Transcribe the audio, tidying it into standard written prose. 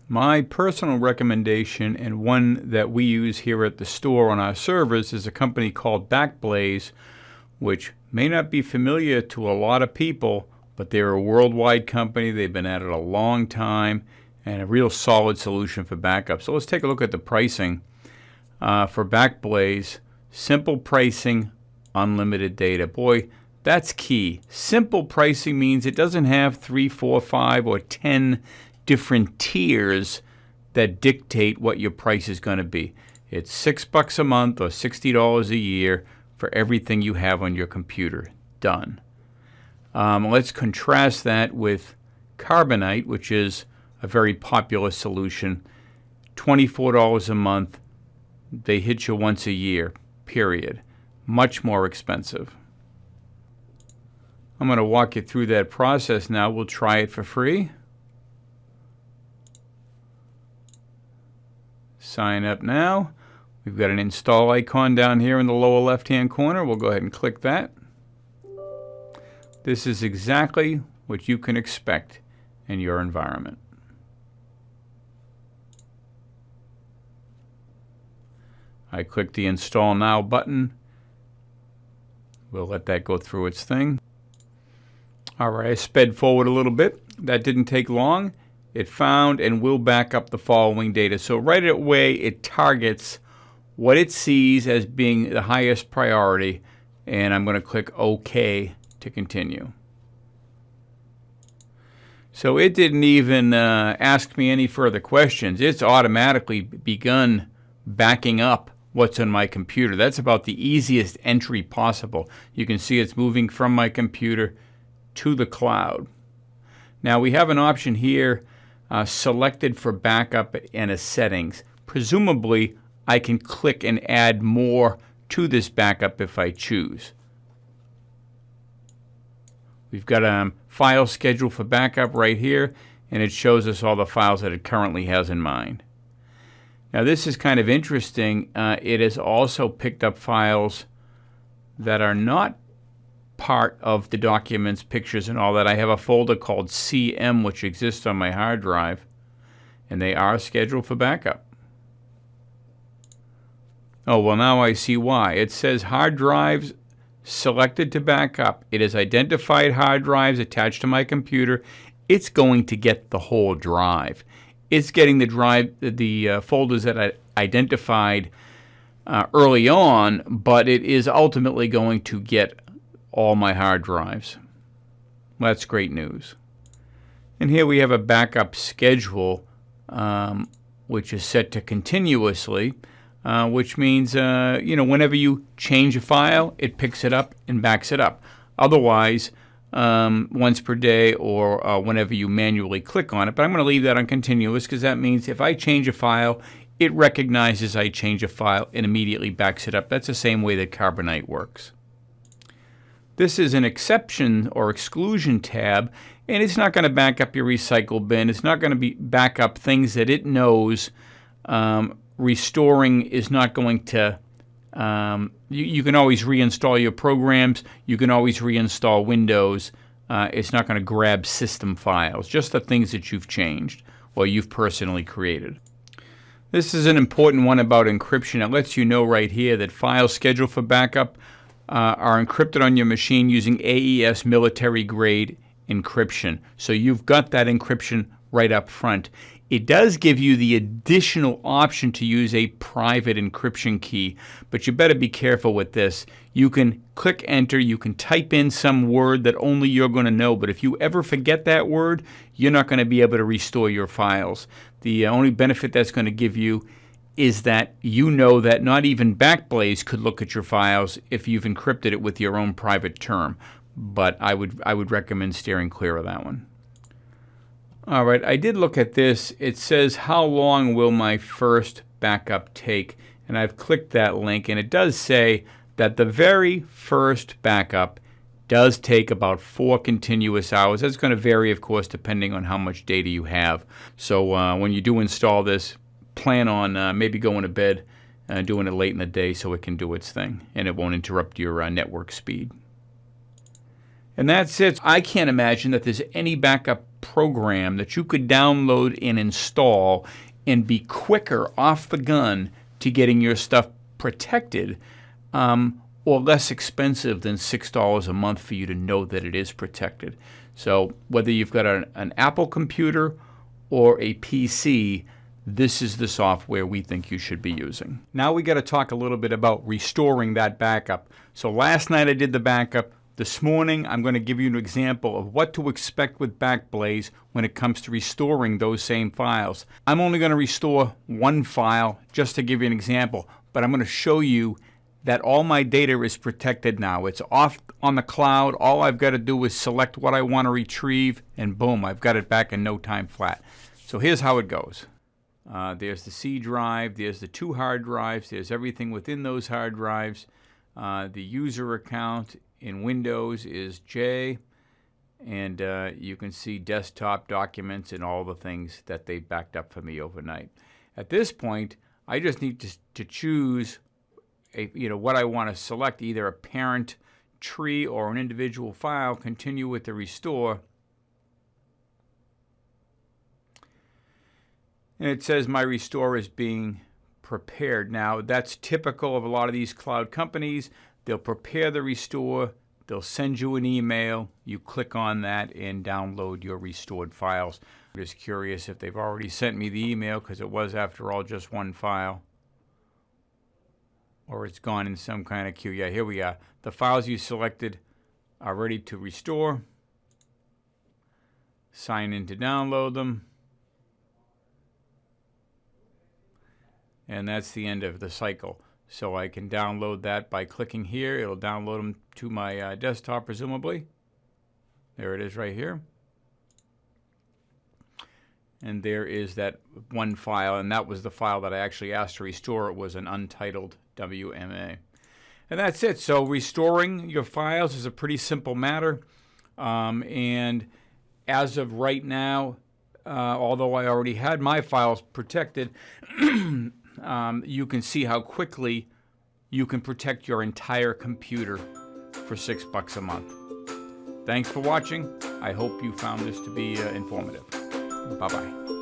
My personal recommendation, and one that we use here at the store on our servers, is a company called Backblaze, which may not be familiar to a lot of people, but they're a worldwide company. They've been at it a long time and a real solid solution for backup. So let's take a look at the pricing for Backblaze. Simple pricing, unlimited data. Boy, that's key. Simple pricing means it doesn't have 3, 4, 5, or 10 different tiers that dictate what your price is going to be. It's $6 a month or $60 a year for everything you have on your computer. Done. Let's contrast that with Carbonite, which is a very popular solution. $24 a month. They hit you once a year, period. Much more expensive. I'm going to walk you through that process now. We'll try it for free. Sign up now. We've got an install icon down here in the lower left-hand corner. We'll go ahead and click that. This is exactly what you can expect in your environment. I click the Install Now button. We'll let that go through its thing. All right, I sped forward a little bit. That didn't take long. It found and will back up the following data. So right away, it targets what it sees as being the highest priority, and I'm going to click OK to continue. So it didn't even ask me any further questions. It's automatically begun backing up what's on my computer. That's about the easiest entry possible. You can see it's moving from my computer to the cloud. Now we have an option here selected for backup and as settings. Presumably I can click and add more to this backup if I choose. We've got a file schedule for backup right here, and it shows us all the files that it currently has in mind. Now this is kind of interesting. It has also picked up files that are not part of the documents, pictures, and all that. I have a folder called CM which exists on my hard drive, and they are scheduled for backup. Oh, well, now I see why. It says hard drives selected to backup. It has identified hard drives attached to my computer. It's going to get the whole drive. It's getting the folders that I identified early on, but it is ultimately going to get all my hard drives. That's great news. And here we have a backup schedule, which is set to continuously, which means whenever you change a file, it picks it up and backs it up. Otherwise, once per day or whenever you manually click on it. But I'm going to leave that on continuous because that means if I change a file, it recognizes I change a file and immediately backs it up. That's the same way that Carbonite works. This is an exception or exclusion tab, and it's not going to back up your recycle bin. It's not going to back up things that it knows restoring is not going to. You can always reinstall your programs. You can always reinstall Windows. It's not going to grab system files, just the things that you've changed or you've personally created. This is an important one about encryption. It lets you know right here that files scheduled for backup are encrypted on your machine using AES military grade encryption. So you've got that encryption right up front. It does give you the additional option to use a private encryption key, but you better be careful with this. You can click enter, you can type in some word that only you're going to know, but if you ever forget that word, you're not going to be able to restore your files. The only benefit that's going to give you is that you know that not even Backblaze could look at your files if you've encrypted it with your own private term. But I would recommend steering clear of that one. All right, I did look at this. It says, how long will my first backup take? And I've clicked that link, and it does say that the very first backup does take about 4 continuous hours. That's going to vary, of course, depending on how much data you have. So when you do install this, plan on maybe going to bed, doing it late in the day so it can do its thing, and it won't interrupt your network speed. And that's it. I can't imagine that there's any backup program that you could download and install and be quicker off the gun to getting your stuff protected, or less expensive than $6 a month for you to know that it is protected. So whether you've got an Apple computer or a PC, this is the software we think you should be using. Now we got to talk a little bit about restoring that backup. So last night I did the backup. This morning I'm going to give you an example of what to expect with Backblaze when it comes to restoring those same files. I'm only going to restore one file just to give you an example, but I'm going to show you that all my data is protected now. It's off on the cloud. All I've got to do is select what I want to retrieve, and boom, I've got it back in no time flat. So here's how it goes. There's the C drive, there's the 2 hard drives, there's everything within those hard drives. The user account in Windows is J, and you can see desktop documents and all the things that they backed up for me overnight. At this point, I just need to choose what I want to select, either a parent tree or an individual file, continue with the restore. And it says my restore is being prepared. Now, that's typical of a lot of these cloud companies. They'll prepare the restore, they'll send you an email, you click on that and download your restored files. I'm just curious if they've already sent me the email, because it was, after all, just one file. Or it's gone in some kind of queue. Yeah, here we are. The files you selected are ready to restore. Sign in to download them. And that's the end of the cycle. So I can download that by clicking here. It'll download them to my desktop, presumably. There it is right here. And there is that one file, and that was the file that I actually asked to restore. It was an untitled WMA. And that's it. So restoring your files is a pretty simple matter. And as of right now, although I already had my files protected, you can see how quickly you can protect your entire computer for $6 a month. Thanks for watching. I hope you found this to be informative. Bye-bye.